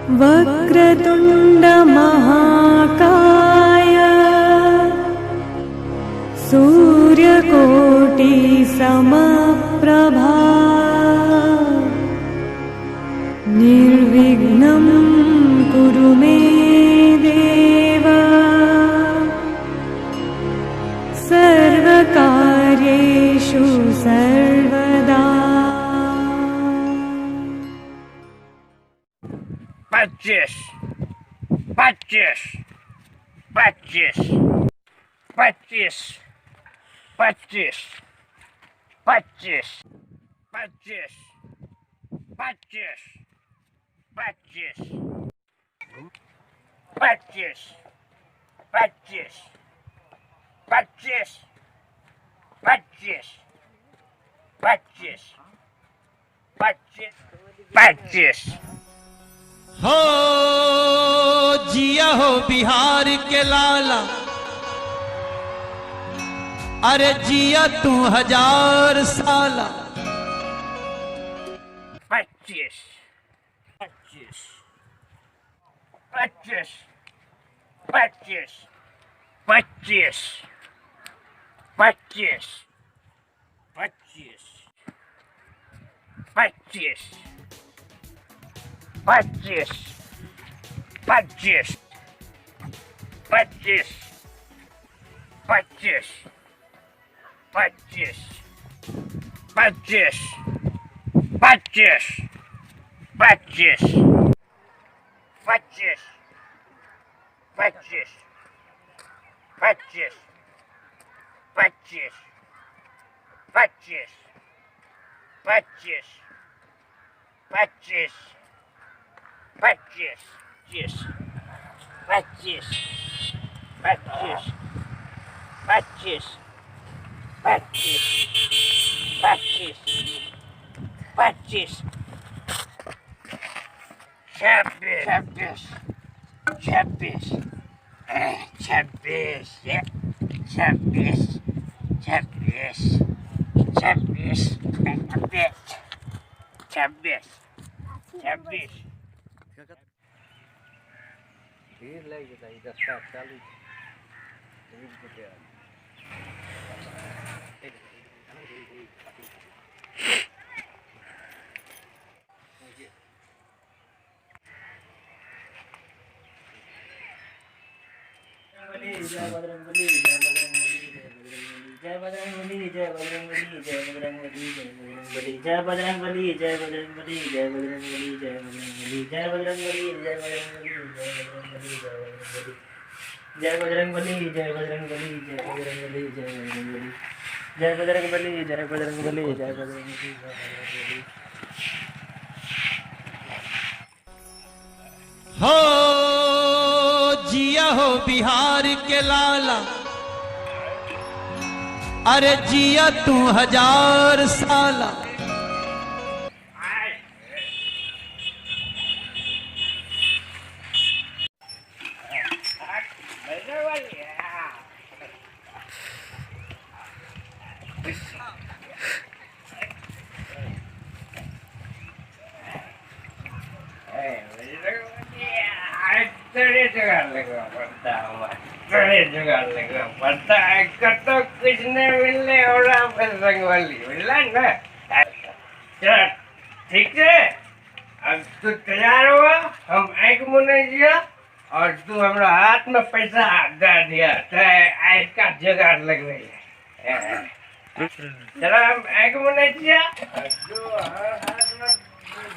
वक्रतुण्ड महाकाय सूर्यकोटि समप्रभा निर्विघ्नं कुरु मे देव सर्वकार्येषु सर्वदा। 25, 25, 25, 25, 25, 25, 25, 25, 25, 25, 25, 25, 25, 25, 25। हो जिया हो बिहार के लाला, अरे जिया तू 1000 साला। 25, 25, 25, 25, 25, 25, 25, 25, 25, 25, 25, 25, 25, 25, 25, 25, 25, 25, 25, 25, 25, 25, yes, 25, 25, 25, 25, 25, 25, 26, 26, 26, 26, 26, 26, 26, 26। भीड़ लग जाता है, रास्ता चालू जय बजरंगबली, जय बजरंगबली, जय बजरंगबली, जय बजरंगबली, जय बजरंगबली, जय बजरंगबली, जय बजरंगबली, जय बजरंगबली, जय बजरंगबली, जय बजरंगबली, जय बजरंगबली, जय बजरंगबली, जय बजरंगबली, जय बजरंगबली, जय बजरंगबली, जय बजरंगबली, जय बजरंगबली, जय बजरंगबली। हो जिया हो बिहार के लाला, अरे जिया तू 1000 साला। कुछ नहीं मिलने वाला बजरंगबली, मिला ना? चल ठीक है, अब तू तैयार हुआ, हम आँख मुने दिया और तू हमरा हाथ में पैसा दे दिया, आँख का जुगाड़ लगवे। चला हम आँख मुने दिया और तू हाथ में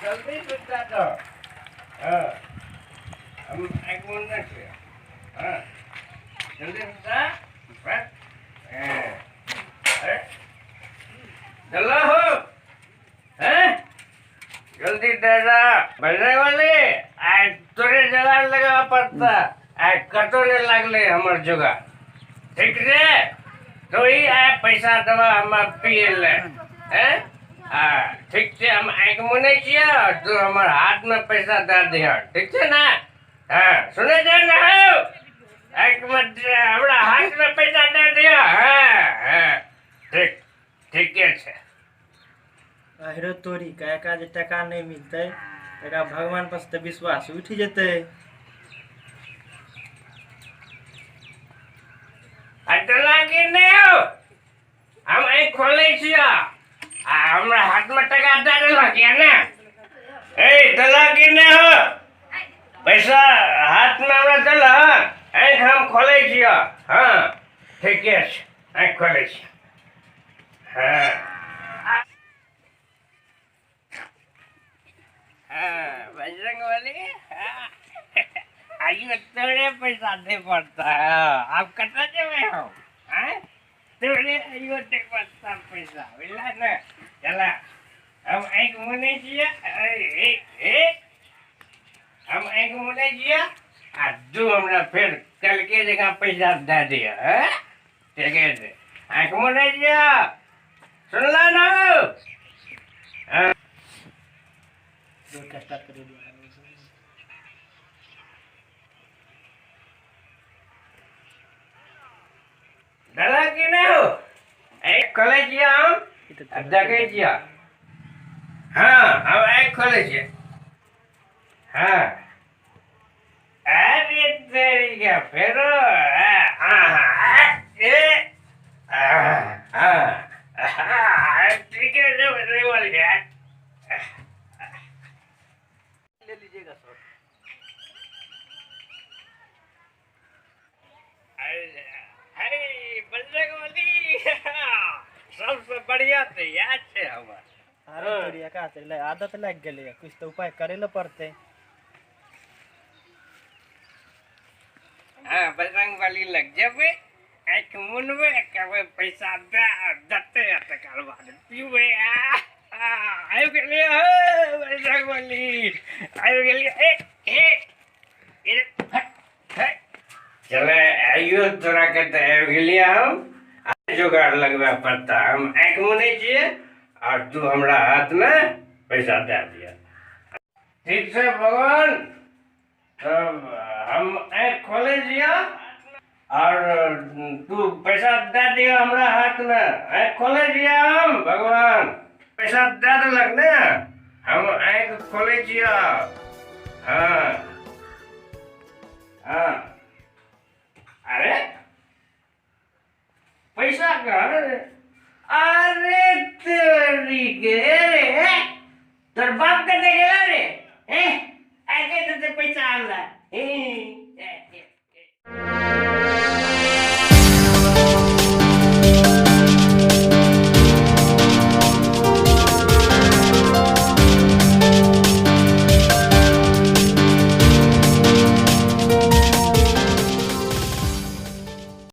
जल्दी सुता दो। हम आँख मुने दिया, जल्दी सुता। चलो हो, हैं? जल्दी दादा बजने वाले आज तोरे जुगाड़ लगा पड़ता, आज कटोरे लागले हमर जुगाड़, ठीक है? तो ही आए पैसा दवा हम पिए ले, हैं? ठीक है, हम आँख मुने किया और तू हमर हाथ में पैसा दे दिया, ठीक है ना? सुने जा ना हो? आँख में हमरा हाथ में पैसा दे दिया, ठीक, ठीक है। अहिरो तोरी का जे टका नहीं मिलते तका भगवान पर से विश्वास उठ जेतै। अटला की नहीं हो हम एक खोले छिया हमरा हाथ में टका दे देला क्या ना ए दला की नहीं हो पैसा हाथ में हमरा दला एक हम खोले छिया हाँ ठीक है एक खोले छिया हाँ हाँ बजरंगबली हाँ आयु तोड़े पैसा दे पड़ता है आप कटा जावे हो हैं तोड़े आयु दे पड़ता पैसा मिला ना चला हम एक मुने जिया ए हम एक मुने जिया आ दू हमरा फिर कल के जगह पैसा दे दिया है ठीक है एक मुने जिया सुनला ना दो का स्टार्ट कर दिया। दादा की नहीं हो एक कॉलेज जिया हम देखे जिया हाँ हम एक कॉलेज है हाँ अरे तेरी क्या फिर ठीक है रे वाली है ले लीजिएगा सर। अरे बजरंगबली सबसे बढ़िया तो याद है हमार अरे तोरिया का चले आदत लग गेलै कुछ तो उपाय करे ल पड़ते। हाँ बजरंगबली लग जाबे एक मुनबे कबे पैसा दे दते तकर बाद पीबे आयो गेलिए हो बजरंगबली आयो गेलिए ए चले आइयो तोरा के तो आयो गेलिए हम जुगाड़ लगवा पड़ता हम एक मुने छिए और तू हमरा हाथ में पैसा दे दिया ठीक से भगवान तब हम एक खोले दिया और तू पैसा दे दिया हमरा हाथ में एक खोले दिया हम भगवान पैसा दे देलक ने हम एक खोले दिया हाँ हाँ